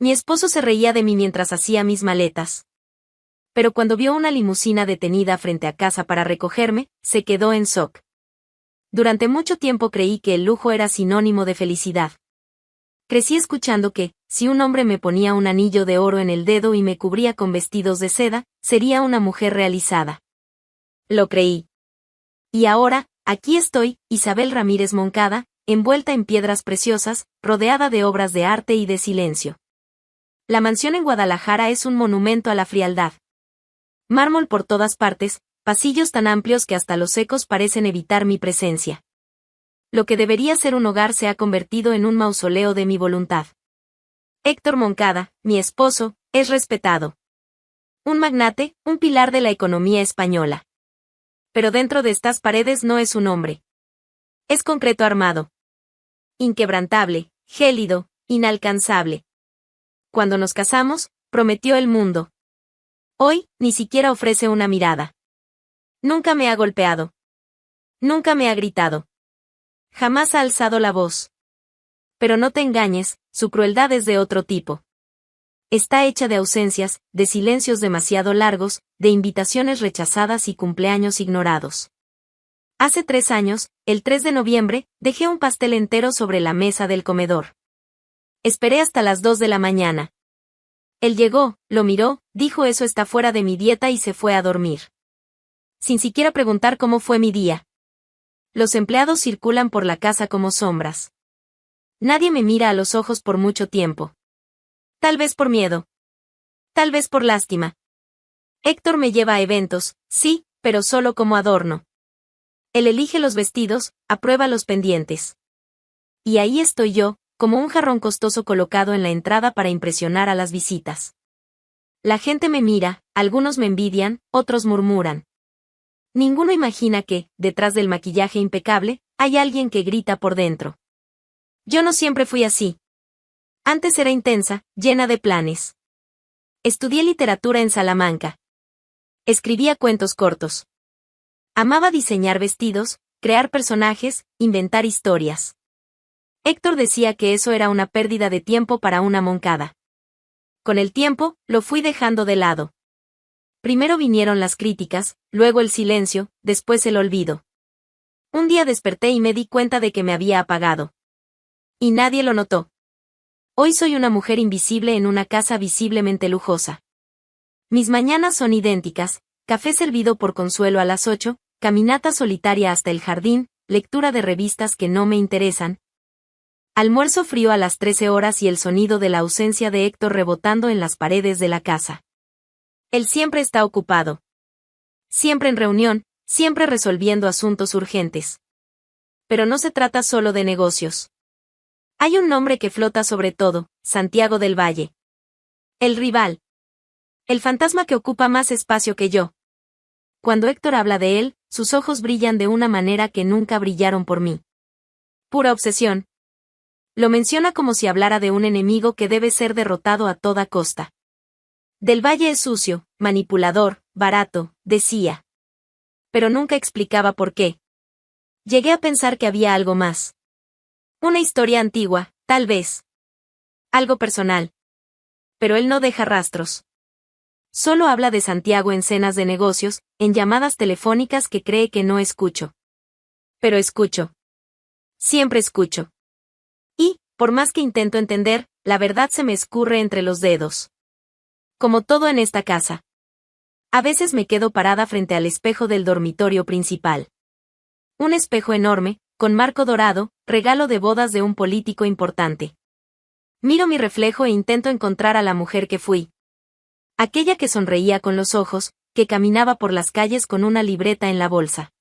Mi esposo se reía de mí mientras hacía mis maletas. Pero cuando vio una limusina detenida frente a casa para recogerme, se quedó en shock. Durante mucho tiempo creí que el lujo era sinónimo de felicidad. Crecí escuchando que, si un hombre me ponía un anillo de oro en el dedo y me cubría con vestidos de seda, sería una mujer realizada. Lo creí. Y ahora, aquí estoy, Isabel Ramírez Moncada, envuelta en piedras preciosas, rodeada de obras de arte y de silencio. La mansión en Guadalajara es un monumento a la frialdad. Mármol por todas partes, pasillos tan amplios que hasta los ecos parecen evitar mi presencia. Lo que debería ser un hogar se ha convertido en un mausoleo de mi voluntad. Héctor Moncada, mi esposo, es respetado. Un magnate, un pilar de la economía española. Pero dentro de estas paredes no es un hombre. Es concreto armado. Inquebrantable, gélido, inalcanzable. Cuando nos casamos, prometió el mundo. Hoy, ni siquiera ofrece una mirada. Nunca me ha golpeado. Nunca me ha gritado. Jamás ha alzado la voz. Pero no te engañes, su crueldad es de otro tipo. Está hecha de ausencias, de silencios demasiado largos, de invitaciones rechazadas y cumpleaños ignorados. Hace 3 años, el 3 de noviembre, dejé un pastel entero sobre la mesa del comedor. Esperé hasta las 2 de la mañana. Él llegó, lo miró, dijo eso está fuera de mi dieta y se fue a dormir. Sin siquiera preguntar cómo fue mi día. Los empleados circulan por la casa como sombras. Nadie me mira a los ojos por mucho tiempo. Tal vez por miedo. Tal vez por lástima. Héctor me lleva a eventos, sí, pero solo como adorno. Él elige los vestidos, aprueba los pendientes. Y ahí estoy yo, como un jarrón costoso colocado en la entrada para impresionar a las visitas. La gente me mira, algunos me envidian, otros murmuran. Ninguno imagina que, detrás del maquillaje impecable, hay alguien que grita por dentro. Yo no siempre fui así. Antes era intensa, llena de planes. Estudié literatura en Salamanca. Escribía cuentos cortos. Amaba diseñar vestidos, crear personajes, inventar historias. Héctor decía que eso era una pérdida de tiempo para una Moncada. Con el tiempo, lo fui dejando de lado. Primero vinieron las críticas, luego el silencio, después el olvido. Un día desperté y me di cuenta de que me había apagado. Y nadie lo notó. Hoy soy una mujer invisible en una casa visiblemente lujosa. Mis mañanas son idénticas, café servido por Consuelo a las 8, caminata solitaria hasta el jardín, lectura de revistas que no me interesan. Almuerzo frío a las 13 horas y el sonido de la ausencia de Héctor rebotando en las paredes de la casa. Él siempre está ocupado. Siempre en reunión, siempre resolviendo asuntos urgentes. Pero no se trata solo de negocios. Hay un nombre que flota sobre todo, Santiago del Valle. El rival. El fantasma que ocupa más espacio que yo. Cuando Héctor habla de él, sus ojos brillan de una manera que nunca brillaron por mí. Pura obsesión. Lo menciona como si hablara de un enemigo que debe ser derrotado a toda costa. Del Valle es sucio, manipulador, barato, decía. Pero nunca explicaba por qué. Llegué a pensar que había algo más. Una historia antigua, tal vez. Algo personal. Pero él no deja rastros. Solo habla de Santiago en cenas de negocios, en llamadas telefónicas que cree que no escucho. Pero escucho. Siempre escucho. Y, por más que intento entender, la verdad se me escurre entre los dedos. Como todo en esta casa. A veces me quedo parada frente al espejo del dormitorio principal. Un espejo enorme, con marco dorado, regalo de bodas de un político importante. Miro mi reflejo e intento encontrar a la mujer que fui. Aquella que sonreía con los ojos, que caminaba por las calles con una libreta en la bolsa.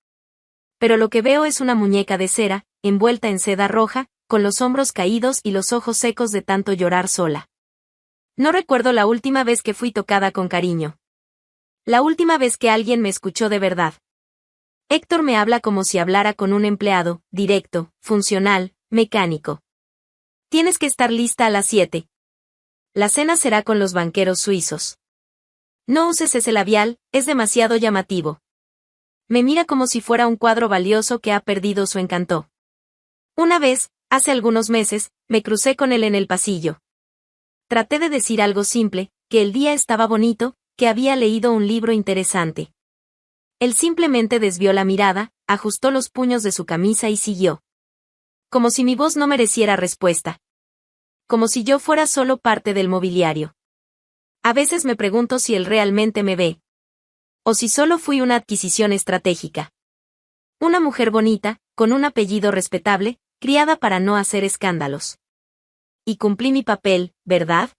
Pero lo que veo es una muñeca de cera, envuelta en seda roja, con los hombros caídos y los ojos secos de tanto llorar sola. No recuerdo la última vez que fui tocada con cariño. La última vez que alguien me escuchó de verdad. Héctor me habla como si hablara con un empleado, directo, funcional, mecánico. Tienes que estar lista a las 7. La cena será con los banqueros suizos. No uses ese labial, es demasiado llamativo. Me mira como si fuera un cuadro valioso que ha perdido su encanto. Una vez, hace algunos meses, me crucé con él en el pasillo. Traté de decir algo simple, que el día estaba bonito, que había leído un libro interesante. Él simplemente desvió la mirada, ajustó los puños de su camisa y siguió. Como si mi voz no mereciera respuesta. Como si yo fuera solo parte del mobiliario. A veces me pregunto si él realmente me ve. O si solo fui una adquisición estratégica. Una mujer bonita, con un apellido respetable, criada para no hacer escándalos. Y cumplí mi papel, ¿verdad?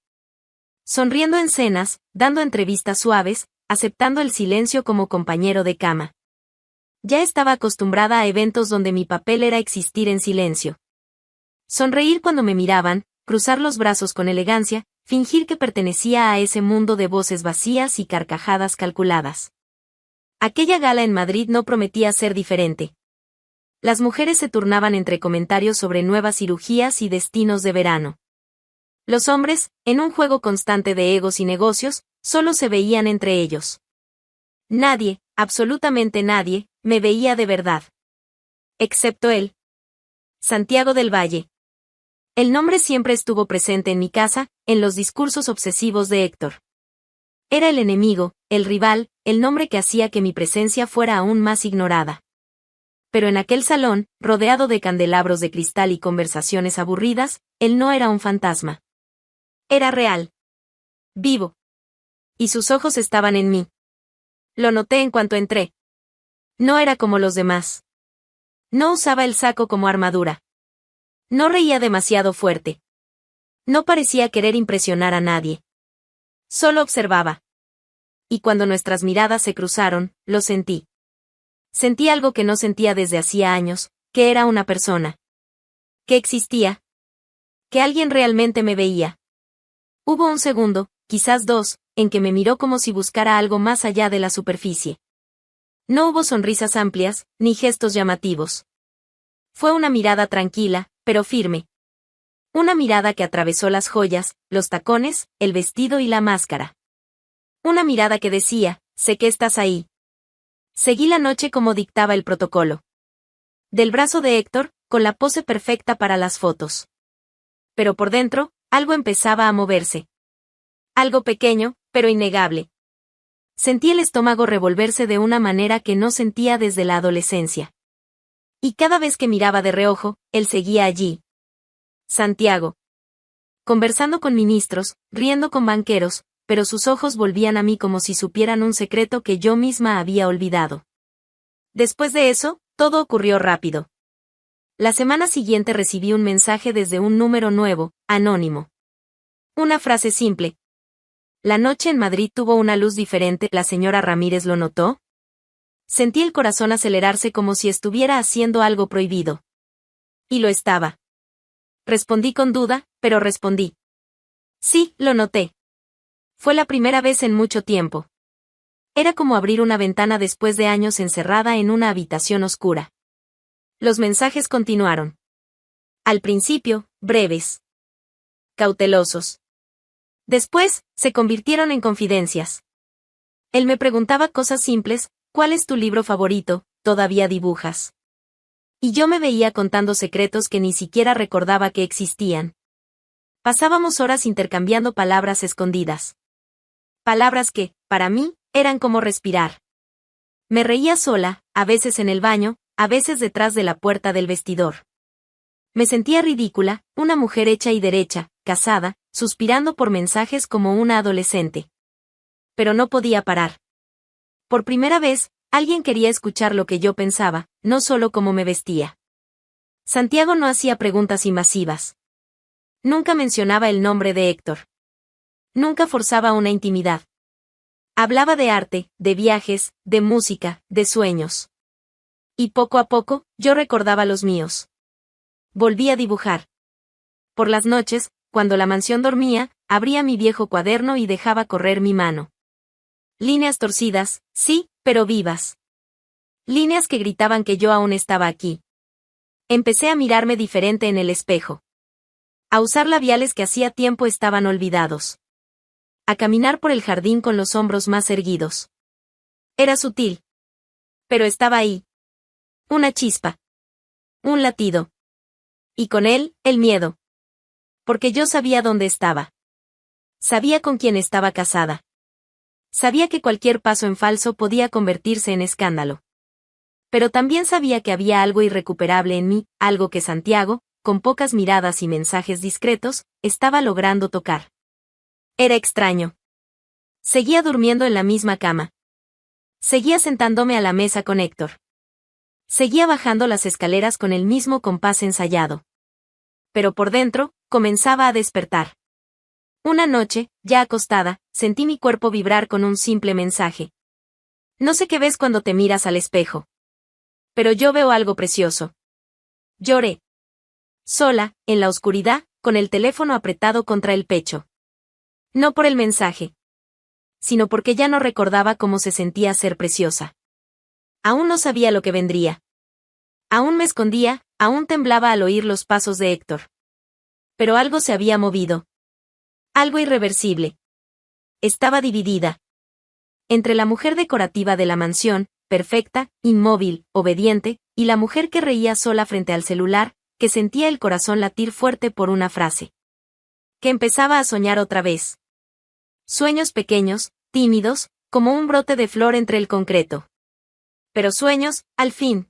Sonriendo en cenas, dando entrevistas suaves, aceptando el silencio como compañero de cama. Ya estaba acostumbrada a eventos donde mi papel era existir en silencio. Sonreír cuando me miraban, cruzar los brazos con elegancia, fingir que pertenecía a ese mundo de voces vacías y carcajadas calculadas. Aquella gala en Madrid no prometía ser diferente. Las mujeres se turnaban entre comentarios sobre nuevas cirugías y destinos de verano. Los hombres, en un juego constante de egos y negocios, solo se veían entre ellos. Nadie, absolutamente nadie, me veía de verdad. Excepto él. Santiago del Valle. El nombre siempre estuvo presente en mi casa, en los discursos obsesivos de Héctor. Era el enemigo, el rival, el nombre que hacía que mi presencia fuera aún más ignorada. Pero en aquel salón, rodeado de candelabros de cristal y conversaciones aburridas, él no era un fantasma. Era real. Vivo. Y sus ojos estaban en mí. Lo noté en cuanto entré. No era como los demás. No usaba el saco como armadura. No reía demasiado fuerte. No parecía querer impresionar a nadie. Solo observaba. Y cuando nuestras miradas se cruzaron, lo sentí. Sentí algo que no sentía desde hacía años, que era una persona. Que existía. Que alguien realmente me veía. Hubo un segundo, quizás dos, en que me miró como si buscara algo más allá de la superficie. No hubo sonrisas amplias, ni gestos llamativos. Fue una mirada tranquila, pero firme. Una mirada que atravesó las joyas, los tacones, el vestido y la máscara. Una mirada que decía, sé que estás ahí. Seguí la noche como dictaba el protocolo. Del brazo de Héctor, con la pose perfecta para las fotos. Pero por dentro, algo empezaba a moverse. Algo pequeño, pero innegable. Sentí el estómago revolverse de una manera que no sentía desde la adolescencia. Y cada vez que miraba de reojo, él seguía allí. Santiago. Conversando con ministros, riendo con banqueros, pero sus ojos volvían a mí como si supieran un secreto que yo misma había olvidado. Después de eso, todo ocurrió rápido. La semana siguiente recibí un mensaje desde un número nuevo, anónimo. Una frase simple. La noche en Madrid tuvo una luz diferente, ¿la señora Ramírez lo notó? Sentí el corazón acelerarse como si estuviera haciendo algo prohibido. Y lo estaba. Respondí con duda, pero respondí. Sí, lo noté. Fue la primera vez en mucho tiempo. Era como abrir una ventana después de años encerrada en una habitación oscura. Los mensajes continuaron. Al principio, breves. Cautelosos. Después, se convirtieron en confidencias. Él me preguntaba cosas simples, ¿cuál es tu libro favorito? ¿Todavía dibujas? Y yo me veía contando secretos que ni siquiera recordaba que existían. Pasábamos horas intercambiando palabras escondidas. Palabras que, para mí, eran como respirar. Me reía sola, a veces en el baño, a veces detrás de la puerta del vestidor. Me sentía ridícula, una mujer hecha y derecha, casada, suspirando por mensajes como una adolescente. Pero no podía parar. Por primera vez, alguien quería escuchar lo que yo pensaba, no solo cómo me vestía. Santiago no hacía preguntas invasivas. Nunca mencionaba el nombre de Héctor. Nunca forzaba una intimidad. Hablaba de arte, de viajes, de música, de sueños. Y poco a poco, yo recordaba los míos. Volví a dibujar. Por las noches, cuando la mansión dormía, abría mi viejo cuaderno y dejaba correr mi mano. Líneas torcidas, sí, pero vivas. Líneas que gritaban que yo aún estaba aquí. Empecé a mirarme diferente en el espejo. A usar labiales que hacía tiempo estaban olvidados. A caminar por el jardín con los hombros más erguidos. Era sutil. Pero estaba ahí. Una chispa. Un latido. Y con él, el miedo. Porque yo sabía dónde estaba. Sabía con quién estaba casada. Sabía que cualquier paso en falso podía convertirse en escándalo. Pero también sabía que había algo irrecuperable en mí, algo que Santiago, con pocas miradas y mensajes discretos, estaba logrando tocar. Era extraño. Seguía durmiendo en la misma cama. Seguía sentándome a la mesa con Héctor. Seguía bajando las escaleras con el mismo compás ensayado. Pero por dentro, comenzaba a despertar. Una noche, ya acostada, sentí mi cuerpo vibrar con un simple mensaje. No sé qué ves cuando te miras al espejo. Pero yo veo algo precioso. Lloré. Sola, en la oscuridad, con el teléfono apretado contra el pecho. No por el mensaje, sino porque ya no recordaba cómo se sentía ser preciosa. Aún no sabía lo que vendría. Aún me escondía, aún temblaba al oír los pasos de Héctor. Pero algo se había movido. Algo irreversible. Estaba dividida. Entre la mujer decorativa de la mansión, perfecta, inmóvil, obediente, y la mujer que reía sola frente al celular, que sentía el corazón latir fuerte por una frase. Que empezaba a soñar otra vez. Sueños pequeños, tímidos, como un brote de flor entre el concreto. Pero sueños, al fin.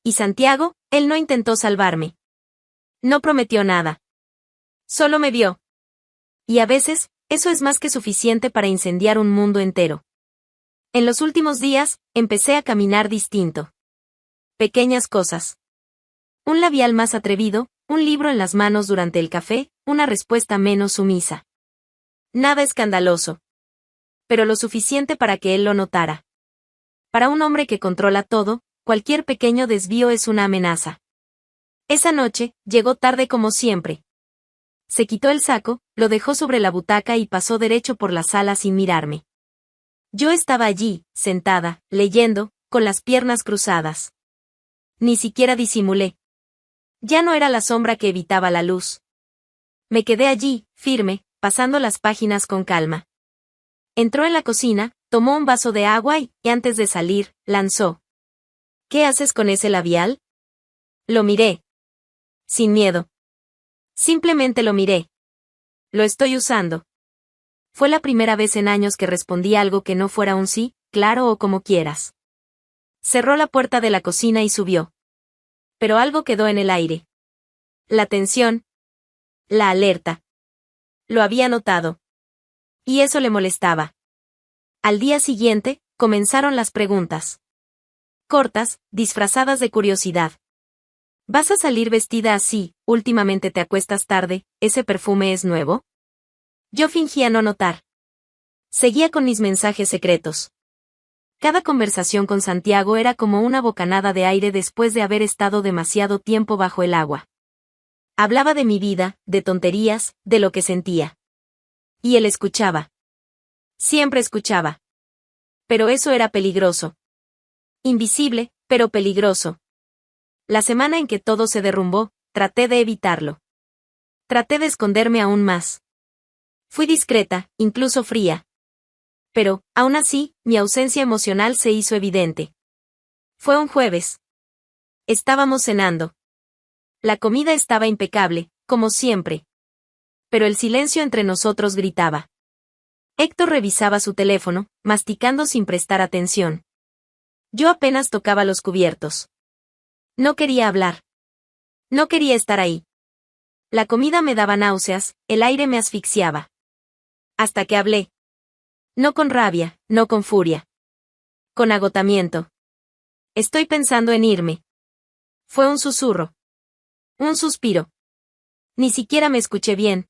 Y Santiago, él no intentó salvarme. No prometió nada. Solo me vio. Y a veces, eso es más que suficiente para incendiar un mundo entero. En los últimos días, empecé a caminar distinto. Pequeñas cosas. Un labial más atrevido, un libro en las manos durante el café, una respuesta menos sumisa. Nada escandaloso. Pero lo suficiente para que él lo notara. Para un hombre que controla todo, cualquier pequeño desvío es una amenaza. Esa noche, llegó tarde como siempre. Se quitó el saco, lo dejó sobre la butaca y pasó derecho por la sala sin mirarme. Yo estaba allí, sentada, leyendo, con las piernas cruzadas. Ni siquiera disimulé. Ya no era la sombra que evitaba la luz. Me quedé allí, firme, pasando las páginas con calma. Entró en la cocina, tomó un vaso de agua y, antes de salir, lanzó. ¿Qué haces con ese labial? Lo miré. Sin miedo. Simplemente lo miré. Lo estoy usando. Fue la primera vez en años que respondí algo que no fuera un sí, claro o como quieras. Cerró la puerta de la cocina y subió. Pero algo quedó en el aire. La tensión. La alerta. Lo había notado. Y eso le molestaba. Al día siguiente, comenzaron las preguntas. Cortas, disfrazadas de curiosidad. ¿Vas a salir vestida así? Últimamente te acuestas tarde, ¿ese perfume es nuevo? Yo fingía no notar. Seguía con mis mensajes secretos. Cada conversación con Santiago era como una bocanada de aire después de haber estado demasiado tiempo bajo el agua. Hablaba de mi vida, de tonterías, de lo que sentía. Y él escuchaba. Siempre escuchaba. Pero eso era peligroso. Invisible, pero peligroso. La semana en que todo se derrumbó, traté de evitarlo. Traté de esconderme aún más. Fui discreta, incluso fría. Pero, aún así, mi ausencia emocional se hizo evidente. Fue un jueves. Estábamos cenando. La comida estaba impecable, como siempre. Pero el silencio entre nosotros gritaba. Héctor revisaba su teléfono, masticando sin prestar atención. Yo apenas tocaba los cubiertos. No quería hablar. No quería estar ahí. La comida me daba náuseas, el aire me asfixiaba. Hasta que hablé. No con rabia, no con furia. Con agotamiento. Estoy pensando en irme. Fue un susurro. Un suspiro. Ni siquiera me escuché bien.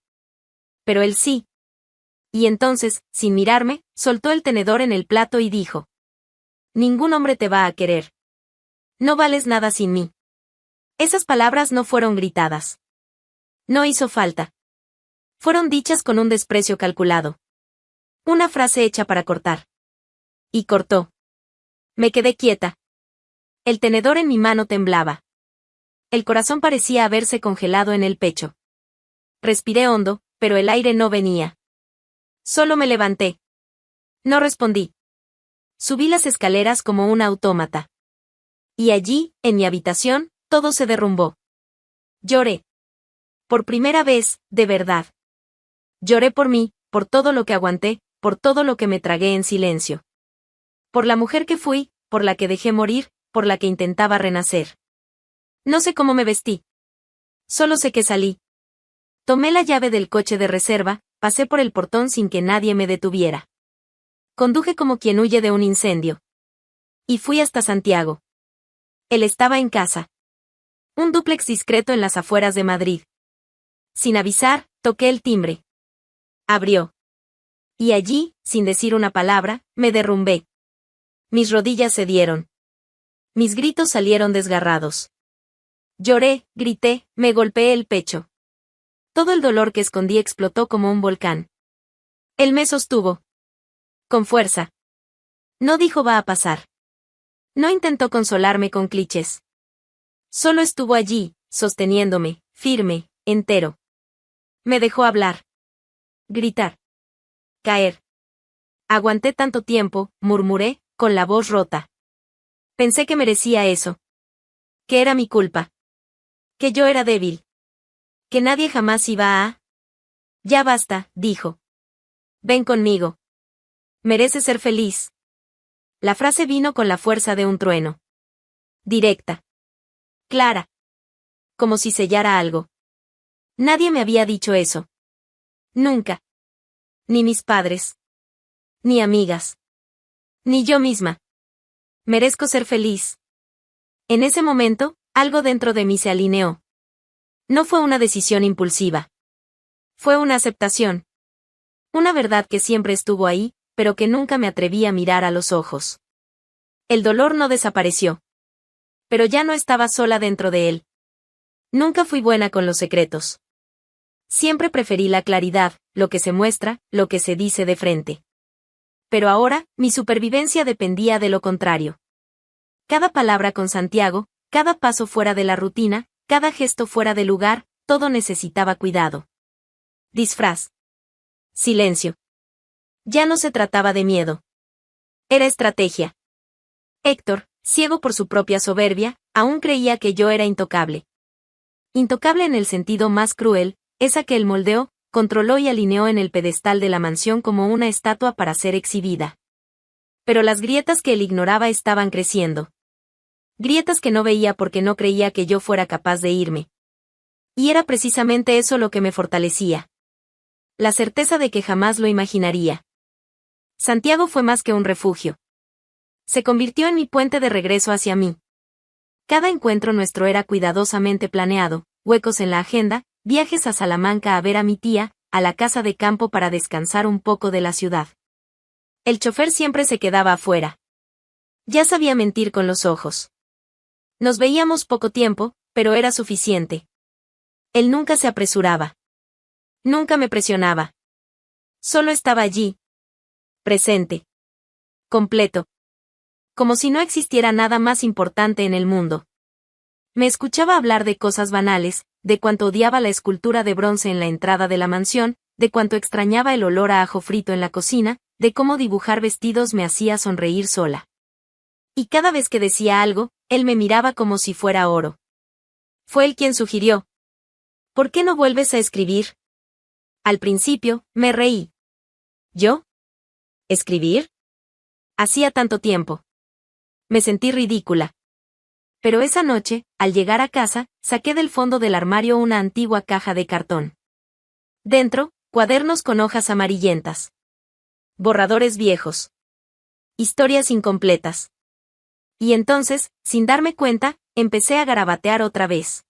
Pero él sí. Y entonces, sin mirarme, soltó el tenedor en el plato y dijo. Ningún hombre te va a querer. No vales nada sin mí. Esas palabras no fueron gritadas. No hizo falta. Fueron dichas con un desprecio calculado. Una frase hecha para cortar. Y cortó. Me quedé quieta. El tenedor en mi mano temblaba. El corazón parecía haberse congelado en el pecho. Respiré hondo, pero el aire no venía. Solo me levanté. No respondí. Subí las escaleras como un autómata. Y allí, en mi habitación, todo se derrumbó. Lloré. Por primera vez, de verdad. Lloré por mí, por todo lo que aguanté, por todo lo que me tragué en silencio. Por la mujer que fui, por la que dejé morir, por la que intentaba renacer. No sé cómo me vestí. Solo sé que salí. Tomé la llave del coche de reserva, pasé por el portón sin que nadie me detuviera. Conduje como quien huye de un incendio. Y fui hasta Santiago. Él estaba en casa. Un dúplex discreto en las afueras de Madrid. Sin avisar, toqué el timbre. Abrió. Y allí, sin decir una palabra, me derrumbé. Mis rodillas cedieron. Mis gritos salieron desgarrados. Lloré, grité, me golpeé el pecho. Todo el dolor que escondí explotó como un volcán. Él me sostuvo. Con fuerza. No dijo va a pasar. No intentó consolarme con clichés. Solo estuvo allí, sosteniéndome, firme, entero. Me dejó hablar. Gritar. Caer. Aguanté tanto tiempo, murmuré, con la voz rota. Pensé que merecía eso. Que era mi culpa. Que yo era débil. Que nadie jamás iba a... Ya basta, dijo. Ven conmigo. Mereces ser feliz. La frase vino con la fuerza de un trueno. Directa. Clara. Como si sellara algo. Nadie me había dicho eso. Nunca. Ni mis padres. Ni amigas. Ni yo misma. Merezco ser feliz. En ese momento, algo dentro de mí se alineó. No fue una decisión impulsiva. Fue una aceptación. Una verdad que siempre estuvo ahí, pero que nunca me atreví a mirar a los ojos. El dolor no desapareció. Pero ya no estaba sola dentro de él. Nunca fui buena con los secretos. Siempre preferí la claridad, lo que se muestra, lo que se dice de frente. Pero ahora, mi supervivencia dependía de lo contrario. Cada palabra con Santiago, cada paso fuera de la rutina, cada gesto fuera de lugar, todo necesitaba cuidado. Disfraz. Silencio. Ya no se trataba de miedo. Era estrategia. Héctor, ciego por su propia soberbia, aún creía que yo era intocable. Intocable en el sentido más cruel, esa que él moldeó, controló y alineó en el pedestal de la mansión como una estatua para ser exhibida. Pero las grietas que él ignoraba estaban creciendo. Grietas que no veía porque no creía que yo fuera capaz de irme. Y era precisamente eso lo que me fortalecía. La certeza de que jamás lo imaginaría. Santiago fue más que un refugio. Se convirtió en mi puente de regreso hacia mí. Cada encuentro nuestro era cuidadosamente planeado, huecos en la agenda, viajes a Salamanca a ver a mi tía, a la casa de campo para descansar un poco de la ciudad. El chofer siempre se quedaba afuera. Ya sabía mentir con los ojos. Nos veíamos poco tiempo, pero era suficiente. Él nunca se apresuraba. Nunca me presionaba. Solo estaba allí. Presente. Completo. Como si no existiera nada más importante en el mundo. Me escuchaba hablar de cosas banales, de cuánto odiaba la escultura de bronce en la entrada de la mansión, de cuánto extrañaba el olor a ajo frito en la cocina, de cómo dibujar vestidos me hacía sonreír sola. Y cada vez que decía algo, él me miraba como si fuera oro. Fue él quien sugirió. ¿Por qué no vuelves a escribir? Al principio, me reí. ¿Yo? ¿Escribir? Hacía tanto tiempo. Me sentí ridícula. Pero esa noche, al llegar a casa, saqué del fondo del armario una antigua caja de cartón. Dentro, cuadernos con hojas amarillentas. Borradores viejos. Historias incompletas. Y entonces, sin darme cuenta, empecé a garabatear otra vez.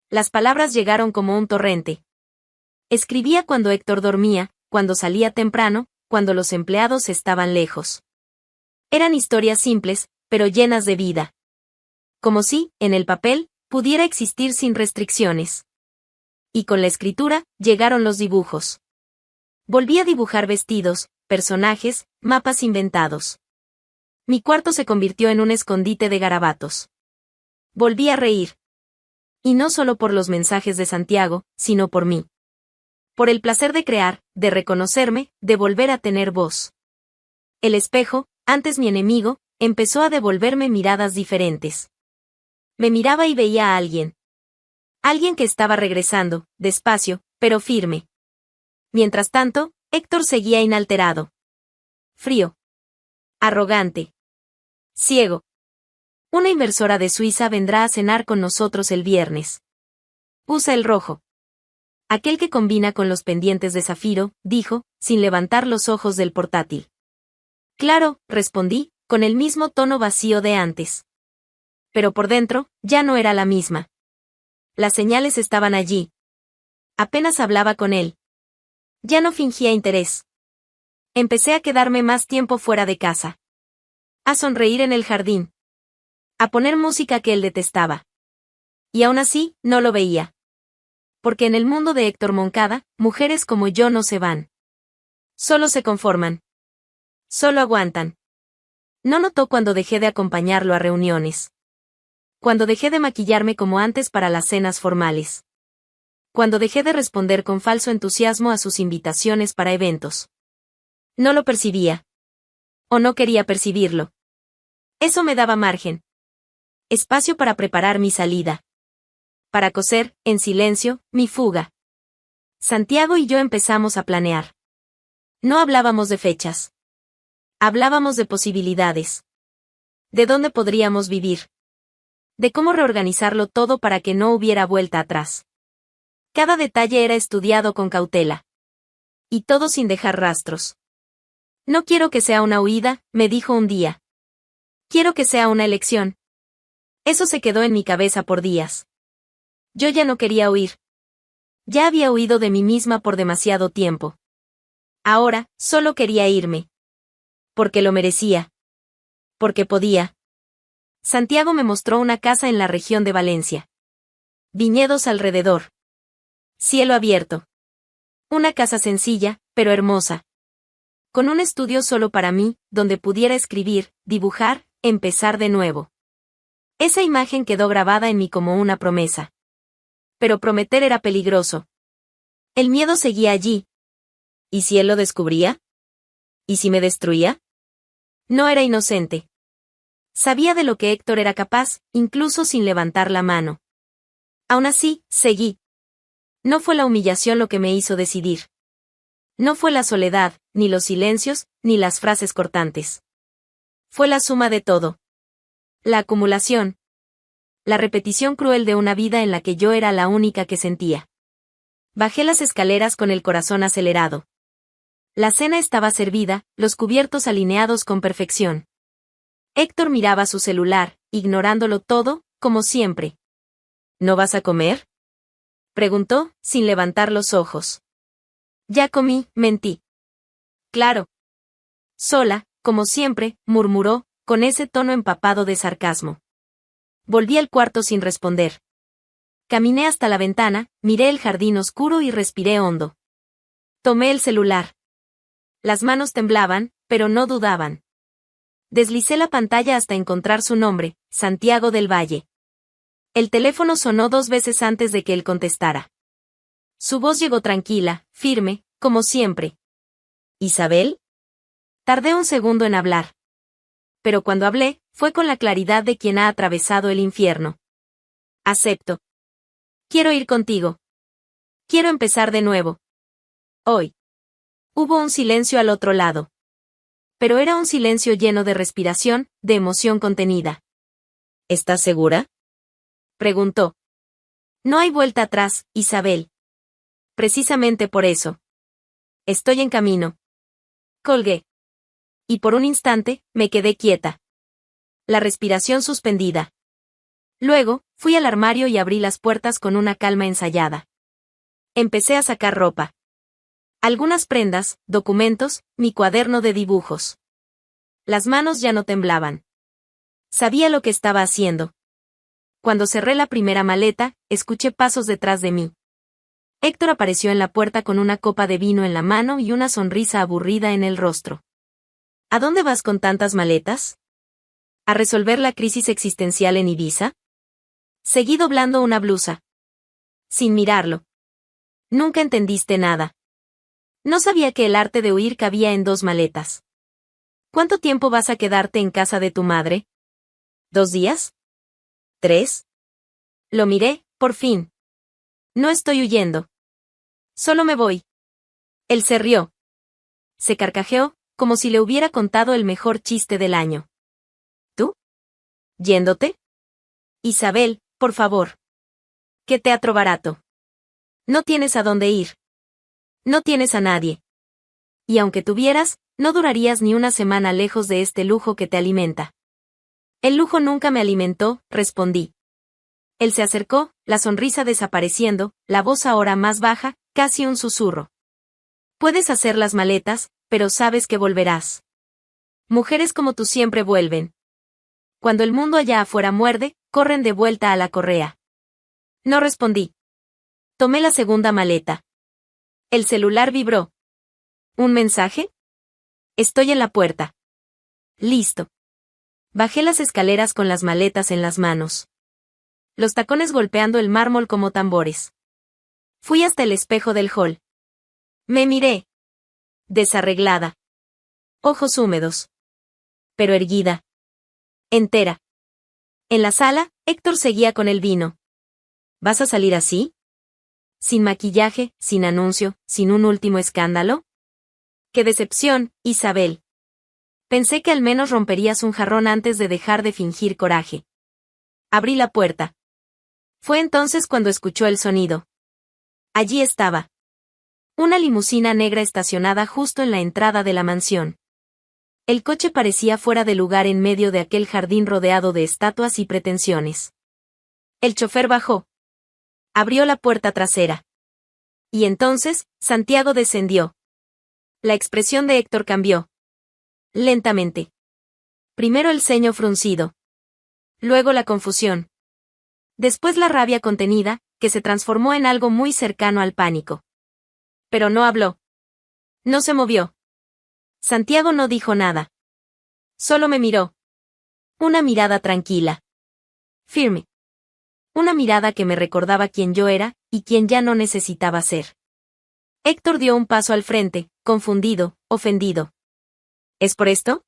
Las palabras llegaron como un torrente. Escribía cuando Héctor dormía, cuando salía temprano, cuando los empleados estaban lejos. Eran historias simples, pero llenas de vida. Como si, en el papel, pudiera existir sin restricciones. Y con la escritura, llegaron los dibujos. Volví a dibujar vestidos, personajes, mapas inventados. Mi cuarto se convirtió en un escondite de garabatos. Volví a reír. Y no solo por los mensajes de Santiago, sino por mí. Por el placer de crear, de reconocerme, de volver a tener voz. El espejo, antes mi enemigo, empezó a devolverme miradas diferentes. Me miraba y veía a alguien. Alguien que estaba regresando, despacio, pero firme. Mientras tanto, Héctor seguía inalterado. Frío. Arrogante. Ciego. Una inversora de Suiza vendrá a cenar con nosotros el viernes. Usa el rojo. Aquel que combina con los pendientes de zafiro, dijo, sin levantar los ojos del portátil. Claro, respondí, con el mismo tono vacío de antes. Pero por dentro, ya no era la misma. Las señales estaban allí. Apenas hablaba con él. Ya no fingía interés. Empecé a quedarme más tiempo fuera de casa. A sonreír en el jardín. A poner música que él detestaba. Y aún así, no lo veía. Porque en el mundo de Héctor Moncada, mujeres como yo no se van. Solo se conforman. Solo aguantan. No notó cuando dejé de acompañarlo a reuniones. Cuando dejé de maquillarme como antes para las cenas formales. Cuando dejé de responder con falso entusiasmo a sus invitaciones para eventos. No lo percibía. O no quería percibirlo. Eso me daba margen. Espacio para preparar mi salida. Para coser, en silencio, mi fuga. Santiago y yo empezamos a planear. No hablábamos de fechas. Hablábamos de posibilidades. De dónde podríamos vivir. De cómo reorganizarlo todo para que no hubiera vuelta atrás. Cada detalle era estudiado con cautela. Y todo sin dejar rastros. No quiero que sea una huida, me dijo un día. Quiero que sea una elección. Eso se quedó en mi cabeza por días. Yo ya no quería huir. Ya había huido de mí misma por demasiado tiempo. Ahora, solo quería irme. Porque lo merecía. Porque podía. Santiago me mostró una casa en la región de Valencia. Viñedos alrededor. Cielo abierto. Una casa sencilla, pero hermosa. Con un estudio solo para mí, donde pudiera escribir, dibujar, empezar de nuevo. Esa imagen quedó grabada en mí como una promesa. Pero prometer era peligroso. El miedo seguía allí. ¿Y si él lo descubría? ¿Y si me destruía? No era inocente. Sabía de lo que Héctor era capaz, incluso sin levantar la mano. Aún así, seguí. No fue la humillación lo que me hizo decidir. No fue la soledad, ni los silencios, ni las frases cortantes. Fue la suma de todo. La acumulación. La repetición cruel de una vida en la que yo era la única que sentía. Bajé las escaleras con el corazón acelerado. La cena estaba servida, los cubiertos alineados con perfección. Héctor miraba su celular, ignorándolo todo, como siempre. ¿No vas a comer?, preguntó, sin levantar los ojos. Ya comí, mentí. Claro. Sola, como siempre, murmuró, con ese tono empapado de sarcasmo. Volví al cuarto sin responder. Caminé hasta la ventana, miré el jardín oscuro y respiré hondo. Tomé el celular. Las manos temblaban, pero no dudaban. Deslicé la pantalla hasta encontrar su nombre, Santiago del Valle. El teléfono sonó 2 veces antes de que él contestara. Su voz llegó tranquila, firme, como siempre. ¿Isabel? Tardé un segundo en hablar. Pero cuando hablé, fue con la claridad de quien ha atravesado el infierno. Acepto. Quiero ir contigo. Quiero empezar de nuevo. Hoy. Hubo un silencio al otro lado. Pero era un silencio lleno de respiración, de emoción contenida. ¿Estás segura?, preguntó. No hay vuelta atrás, Isabel. Precisamente por eso. Estoy en camino. Colgué. Y por un instante, me quedé quieta. La respiración suspendida. Luego, fui al armario y abrí las puertas con una calma ensayada. Empecé a sacar ropa. Algunas prendas, documentos, mi cuaderno de dibujos. Las manos ya no temblaban. Sabía lo que estaba haciendo. Cuando cerré la primera maleta, escuché pasos detrás de mí. Héctor apareció en la puerta con una copa de vino en la mano y una sonrisa aburrida en el rostro. ¿A dónde vas con tantas maletas? ¿A resolver la crisis existencial en Ibiza? Seguí doblando una blusa. Sin mirarlo. Nunca entendiste nada. No sabía que el arte de huir cabía en 2 maletas. ¿Cuánto tiempo vas a quedarte en casa de tu madre? ¿2 días? ¿3? Lo miré, por fin. No estoy huyendo. Solo me voy. Él se rió. se carcajeó, como si le hubiera contado el mejor chiste del año. ¿Tú? ¿Yéndote? Isabel, por favor. ¿Qué teatro barato? No tienes a dónde ir. No tienes a nadie. Y aunque tuvieras, no durarías ni una semana lejos de este lujo que te alimenta. El lujo nunca me alimentó, respondí. Él se acercó, la sonrisa desapareciendo, la voz ahora más baja, casi un susurro. Puedes hacer las maletas, pero sabes que volverás. Mujeres como tú siempre vuelven. Cuando el mundo allá afuera muerde, corren de vuelta a la correa. No respondí. Tomé la segunda maleta. El celular vibró. ¿Un mensaje? Estoy en la puerta. Listo. Bajé las escaleras con las maletas en las manos. Los tacones golpeando el mármol como tambores. Fui hasta el espejo del hall. Me miré. Desarreglada. Ojos húmedos. Pero erguida. Entera. En la sala, Héctor seguía con el vino. ¿Vas a salir así? ¿Sin maquillaje, sin anuncio, sin un último escándalo? ¡Qué decepción, Isabel! Pensé que al menos romperías un jarrón antes de dejar de fingir coraje. Abrí la puerta. Fue entonces cuando escuchó el sonido. Allí estaba. Una limusina negra estacionada justo en la entrada de la mansión. El coche parecía fuera de lugar en medio de aquel jardín rodeado de estatuas y pretensiones. El chofer bajó. Abrió la puerta trasera. Y entonces, Santiago descendió. La expresión de Héctor cambió. Lentamente. Primero el ceño fruncido. Luego la confusión. Después la rabia contenida, que se transformó en algo muy cercano al pánico. Pero no habló. No se movió. Santiago no dijo nada. Solo me miró. Una mirada tranquila. Firme. Una mirada que me recordaba quién yo era, y quién ya no necesitaba ser. Héctor dio un paso al frente, confundido, ofendido. ¿Es por esto?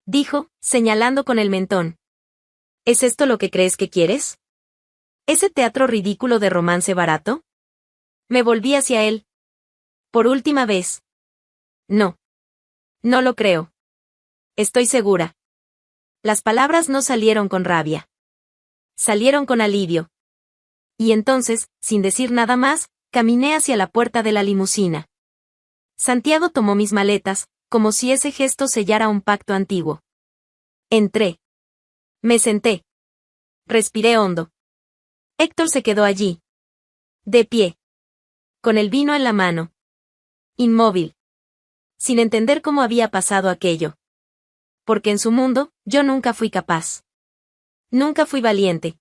Dijo, señalando con el mentón. ¿Es esto lo que crees que quieres? ¿Ese teatro ridículo de romance barato? Me volví hacia él. Por última vez. No. No lo creo. Estoy segura. Las palabras no salieron con rabia. Salieron con alivio. Y entonces, sin decir nada más, caminé hacia la puerta de la limusina. Santiago tomó mis maletas, como si ese gesto sellara un pacto antiguo. Entré. Me senté. Respiré hondo. Héctor se quedó allí. De pie. Con el vino en la mano. Inmóvil. Sin entender cómo había pasado aquello. Porque en su mundo, yo nunca fui capaz. Nunca fui valiente.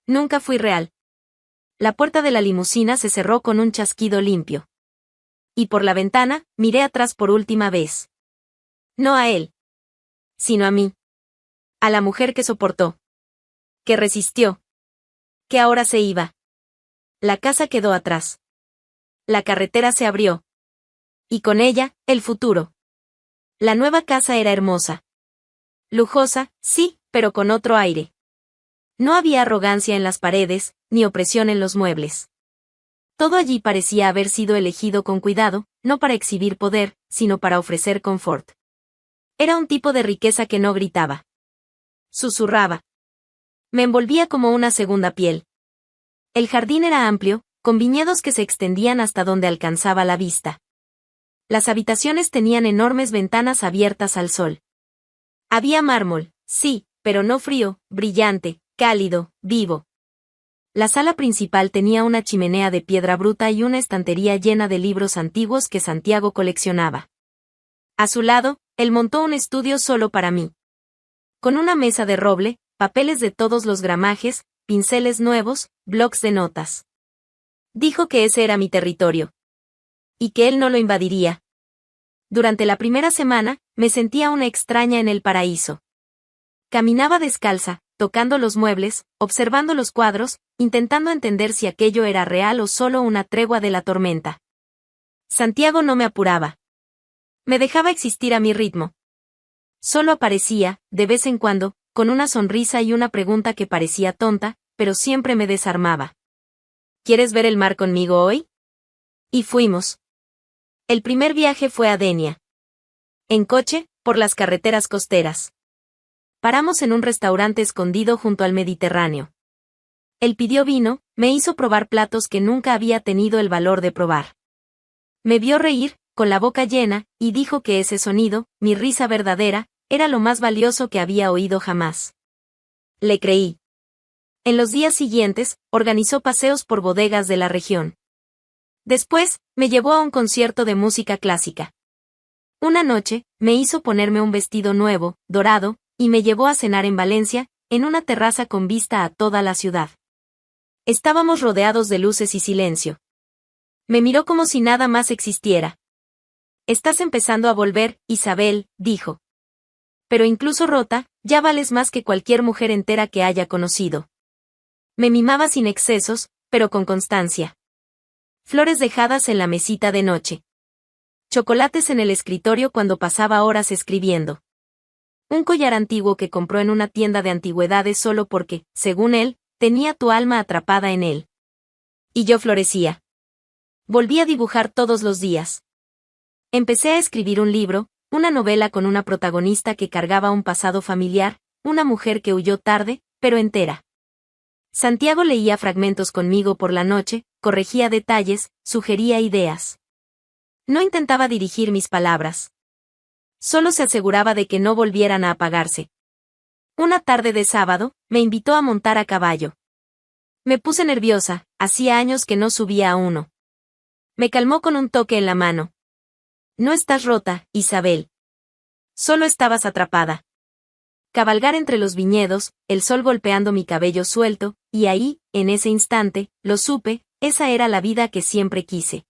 Nunca fui real. La puerta de la limusina se cerró con un chasquido limpio. Y por la ventana, miré atrás por última vez. No a él. Sino a mí. A la mujer que soportó. Que resistió. Que ahora se iba. La casa quedó atrás. La carretera se abrió. Y con ella, el futuro. La nueva casa era hermosa. Lujosa, sí, pero con otro aire. No había arrogancia en las paredes, ni opresión en los muebles. Todo allí parecía haber sido elegido con cuidado, no para exhibir poder, sino para ofrecer confort. Era un tipo de riqueza que no gritaba. Susurraba. Me envolvía como una segunda piel. El jardín era amplio, con viñedos que se extendían hasta donde alcanzaba la vista. Las habitaciones tenían enormes ventanas abiertas al sol. Había mármol, sí, pero no frío, brillante, cálido, vivo. La sala principal tenía una chimenea de piedra bruta y una estantería llena de libros antiguos que Santiago coleccionaba. A su lado, él montó un estudio solo para mí. Con una mesa de roble, papeles de todos los gramajes, pinceles nuevos, blocs de notas. Dijo que ese era mi territorio. Y que él no lo invadiría. Durante la primera semana, me sentía una extraña en el paraíso. Caminaba descalza, tocando los muebles, observando los cuadros, intentando entender si aquello era real o solo una tregua de la tormenta. Santiago no me apuraba. Me dejaba existir a mi ritmo. Solo aparecía, de vez en cuando, con una sonrisa y una pregunta que parecía tonta, pero siempre me desarmaba. ¿Quieres ver el mar conmigo hoy? Y fuimos. El primer viaje fue a Denia. En coche, por las carreteras costeras. Paramos en un restaurante escondido junto al Mediterráneo. Él pidió vino, me hizo probar platos que nunca había tenido el valor de probar. Me vio reír, con la boca llena, y dijo que ese sonido, mi risa verdadera, era lo más valioso que había oído jamás. Le creí. En los días siguientes, organizó paseos por bodegas de la región. Después, me llevó a un concierto de música clásica. Una noche, me hizo ponerme un vestido nuevo, dorado, y me llevó a cenar en Valencia, en una terraza con vista a toda la ciudad. Estábamos rodeados de luces y silencio. Me miró como si nada más existiera. Estás empezando a volver, Isabel, dijo. Pero incluso rota, ya vales más que cualquier mujer entera que haya conocido. Me mimaba sin excesos, pero con constancia. Flores dejadas en la mesita de noche. Chocolates en el escritorio cuando pasaba horas escribiendo. Un collar antiguo que compró en una tienda de antigüedades solo porque, según él, tenía tu alma atrapada en él. Y yo florecía. Volví a dibujar todos los días. Empecé a escribir un libro, una novela con una protagonista que cargaba un pasado familiar, una mujer que huyó tarde, pero entera. Santiago leía fragmentos conmigo por la noche, corregía detalles, sugería ideas. No intentaba dirigir mis palabras. Solo se aseguraba de que no volvieran a apagarse. Una tarde de sábado, me invitó a montar a caballo. Me puse nerviosa, hacía años que no subía a uno. Me calmó con un toque en la mano. No estás rota, Isabel. Solo estabas atrapada. Cabalgar entre los viñedos, el sol golpeando mi cabello suelto, y ahí, en ese instante, lo supe, esa era la vida que siempre quise.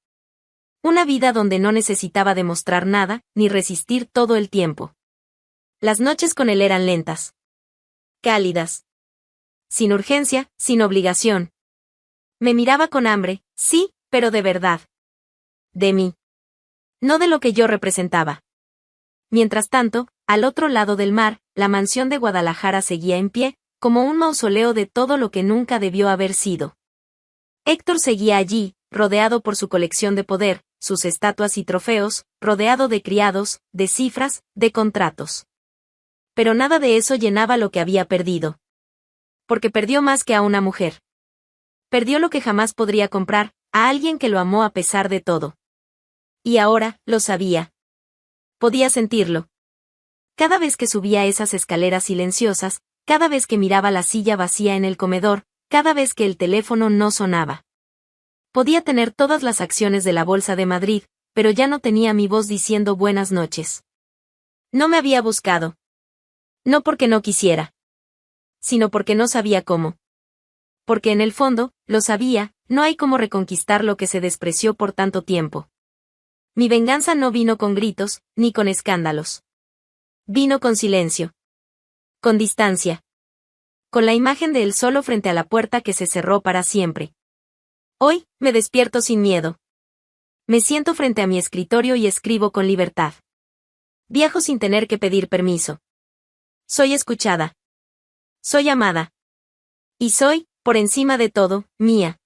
Una vida donde no necesitaba demostrar nada, ni resistir todo el tiempo. Las noches con él eran lentas. Cálidas. Sin urgencia, sin obligación. Me miraba con hambre, sí, pero de verdad. De mí. No de lo que yo representaba. Mientras tanto, al otro lado del mar, la mansión de Guadalajara seguía en pie, como un mausoleo de todo lo que nunca debió haber sido. Héctor seguía allí, rodeado por su colección de poder, sus estatuas y trofeos, rodeado de criados, de cifras, de contratos. Pero nada de eso llenaba lo que había perdido. Porque perdió más que a una mujer. Perdió lo que jamás podría comprar, a alguien que lo amó a pesar de todo. Y ahora, lo sabía. Podía sentirlo. Cada vez que subía esas escaleras silenciosas, cada vez que miraba la silla vacía en el comedor, cada vez que el teléfono no sonaba. Podía tener todas las acciones de la Bolsa de Madrid, pero ya no tenía mi voz diciendo buenas noches. No me había buscado. No porque no quisiera. Sino porque no sabía cómo. Porque en el fondo, lo sabía, no hay cómo reconquistar lo que se despreció por tanto tiempo. Mi venganza no vino con gritos, ni con escándalos. Vino con silencio. Con distancia. Con la imagen de él solo frente a la puerta que se cerró para siempre. Hoy, me despierto sin miedo. Me siento frente a mi escritorio y escribo con libertad. Viajo sin tener que pedir permiso. Soy escuchada. Soy amada. Y soy, por encima de todo, mía.